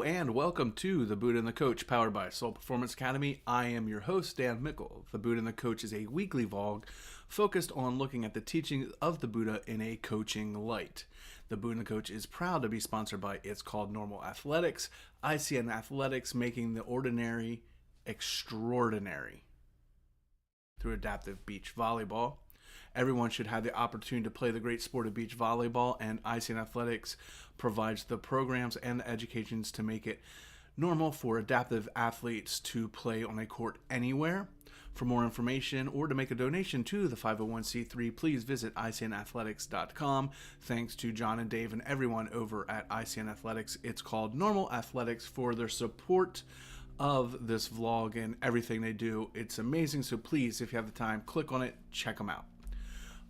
Hello and welcome to The Buddha and the Coach, powered by Soul Performance Academy. I am your host, Dan Mickle. The Buddha and the Coach is a weekly vlog focused on looking at the teaching of the Buddha in a coaching light. The Buddha and the Coach is proud to be sponsored by It's Called Normal Athletics, ICN Athletics, making the ordinary extraordinary through adaptive beach volleyball. Everyone should have the opportunity to play the great sport of beach volleyball, and ICN Athletics provides the programs and the educations to make it normal for adaptive athletes to play on a court anywhere. For more information or to make a donation to the 501c3, please visit icnathletics.com. Thanks to John and Dave and everyone over at ICN Athletics. It's Called Normal Athletics for their support of this vlog and everything they do. It's amazing, so please, if you have the time, click on it, check them out.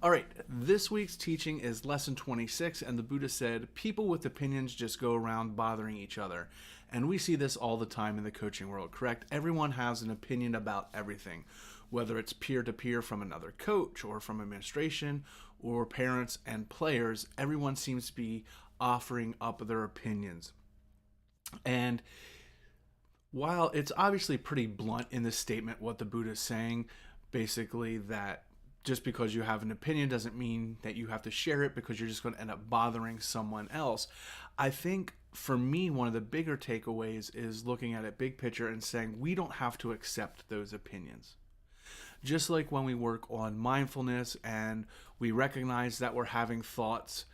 All right, this week's teaching is lesson 26, and the Buddha said, people with opinions just go around bothering each other. And we see this all the time in the coaching world, correct? Everyone has an opinion about everything, whether it's peer-to-peer from another coach or from administration or parents and players. Everyone seems to be offering up their opinions. And while it's obviously pretty blunt in this statement, what the Buddha is saying, basically that just because you have an opinion doesn't mean that you have to share it, because you're just going to end up bothering someone else. I think for me, one of the bigger takeaways is looking at it big picture and saying we don't have to accept those opinions. Just like when we work on mindfulness and we recognize that we're having thoughts,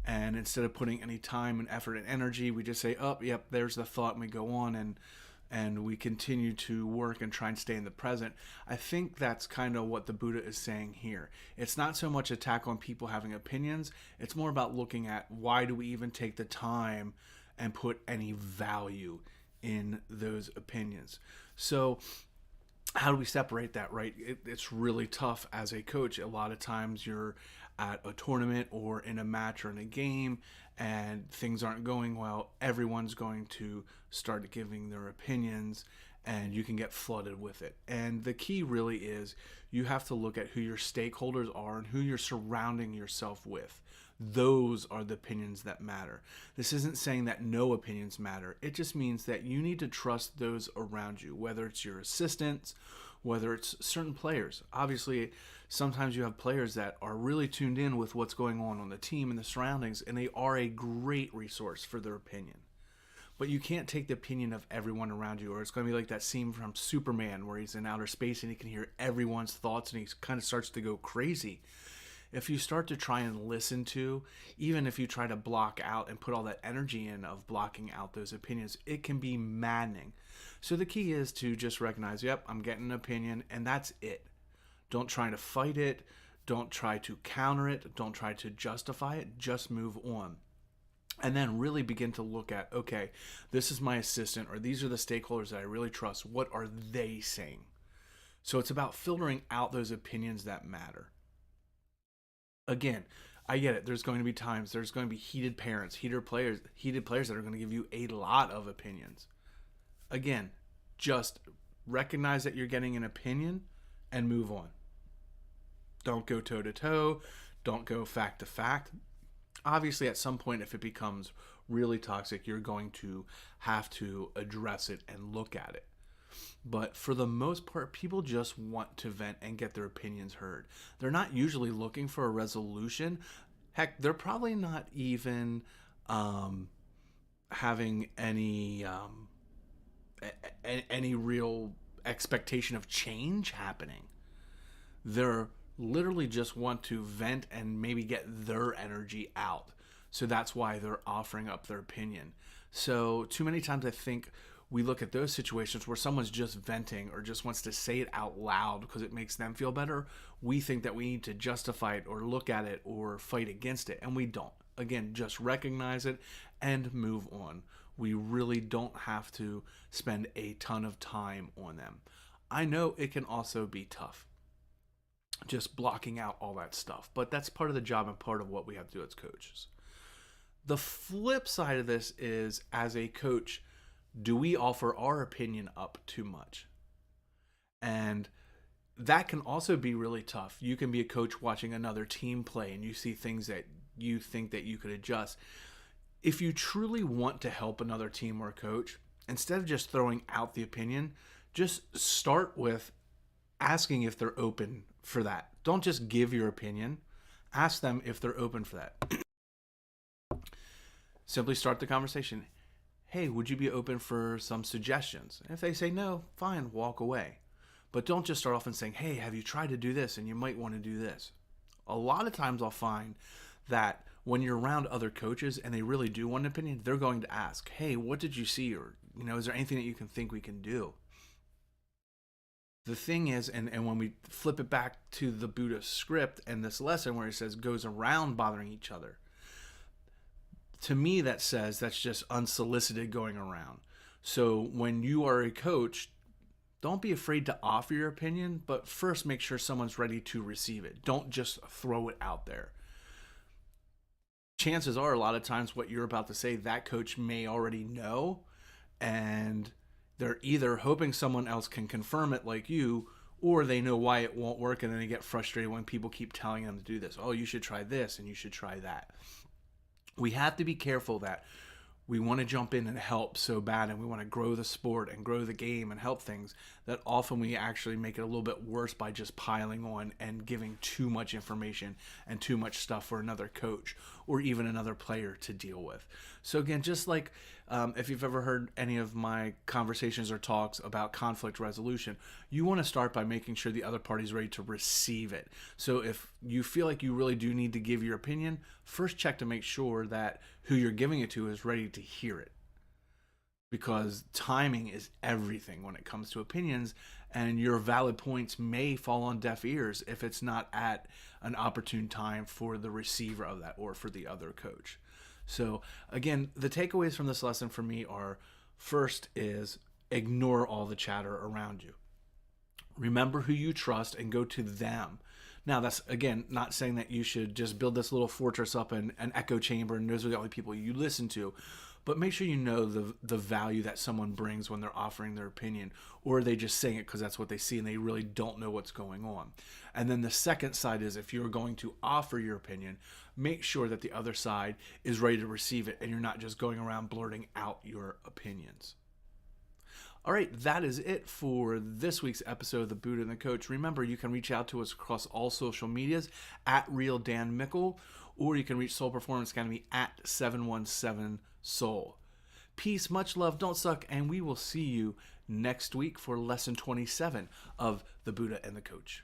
and instead of putting any time and effort and energy, we just say, oh, yep, there's the thought, and we go on and we continue to work and try and stay in the present. I think that's kind of what the Buddha is saying here. It's not so much attack on people having opinions. It's more about looking at why do we even take the time and put any value in those opinions. So how do we separate that, right? It's really tough as a coach. A lot of times you're at a tournament or in a match or in a game and things aren't going well. Everyone's going to start giving their opinions and you can get flooded with it. And the key really is you have to look at who your stakeholders are and who you're surrounding yourself with. Those are the opinions that matter. This isn't saying that no opinions matter. It just means that you need to trust those around you, whether it's your assistants, whether it's certain players. Obviously, sometimes you have players that are really tuned in with what's going on the team and the surroundings, and they are a great resource for their opinion. But you can't take the opinion of everyone around you, or it's going to be like that scene from Superman where he's in outer space and he can hear everyone's thoughts and he kind of starts to go crazy. If you start to try and listen to, even if you try to block out and put all that energy in of blocking out those opinions, it can be maddening. So the key is to just recognize, yep, I'm getting an opinion, and that's it. Don't try to fight it. Don't try to counter it. Don't try to justify it. Just move on. And then really begin to look at, okay, this is my assistant, or these are the stakeholders that I really trust. What are they saying? So it's about filtering out those opinions that matter. Again, I get it. There's going to be times, there's going to be heated parents, heated players that are going to give you a lot of opinions. Again, just recognize that you're getting an opinion and move on. Don't go toe to toe. Don't go fact to fact. Obviously, at some point, if it becomes really toxic, you're going to have to address it and look at it. But for the most part, people just want to vent and get their opinions heard. They're not usually looking for a resolution. Heck, they're probably not even having any real expectation of change happening. They're literally just want to vent and maybe get their energy out. So that's why they're offering up their opinion. So too many times I think we look at those situations where someone's just venting or just wants to say it out loud because it makes them feel better. We think that we need to justify it or look at it or fight against it, and we don't. Again, just recognize it and move on. We really don't have to spend a ton of time on them. I know it can also be tough, just blocking out all that stuff, but that's part of the job and part of what we have to do as coaches. The flip side of this is, as a coach, do we offer our opinion up too much? And that can also be really tough. You can be a coach watching another team play and you see things that you think that you could adjust. If you truly want to help another team or coach, instead of just throwing out the opinion, just start with asking if they're open for that. Don't just give your opinion. Ask them if they're open for that. Simply start the conversation. Hey, would you be open for some suggestions? And if they say no, fine, walk away. But don't just start off and saying, hey, have you tried to do this? And you might want to do this. A lot of times I'll find that when you're around other coaches and they really do want an opinion, they're going to ask, hey, what did you see? Or, is there anything that you can think we can do? The thing is, and when we flip it back to the Buddha script and this lesson where it says goes around bothering each other, to me that says that's just unsolicited going around. So when you are a coach, don't be afraid to offer your opinion, but first make sure someone's ready to receive it. Don't just throw it out there. Chances are a lot of times what you're about to say, that coach may already know, and they're either hoping someone else can confirm it like you, or they know why it won't work, and then they get frustrated when people keep telling them to do this. Oh, you should try this and you should try that. We have to be careful that we want to jump in and help so bad, and we want to grow the sport and grow the game and help things, that often we actually make it a little bit worse by just piling on and giving too much information and too much stuff for another coach or even another player to deal with. So again, just like if you've ever heard any of my conversations or talks about conflict resolution, you want to start by making sure the other party is ready to receive it. So if you feel like you really do need to give your opinion, first check to make sure that who you're giving it to is ready to hear it. Because timing is everything when it comes to opinions, and your valid points may fall on deaf ears if it's not at an opportune time for the receiver of that or for the other coach. So again, the takeaways from this lesson for me are, first is ignore all the chatter around you. Remember who you trust and go to them. Now, that's, again, not saying that you should just build this little fortress up in an echo chamber and those are the only people you listen to, but make sure you know the value that someone brings when they're offering their opinion, or are they just saying it because that's what they see and they really don't know what's going on. And then the second side is, if you're going to offer your opinion, make sure that the other side is ready to receive it and you're not just going around blurting out your opinions. All right, that is it for this week's episode of The Buddha and the Coach. Remember, you can reach out to us across all social medias at Real Dan Mickle, or you can reach Soul Performance Academy at 717 Soul. Peace, much love, don't suck, and we will see you next week for lesson 27 of The Buddha and the Coach.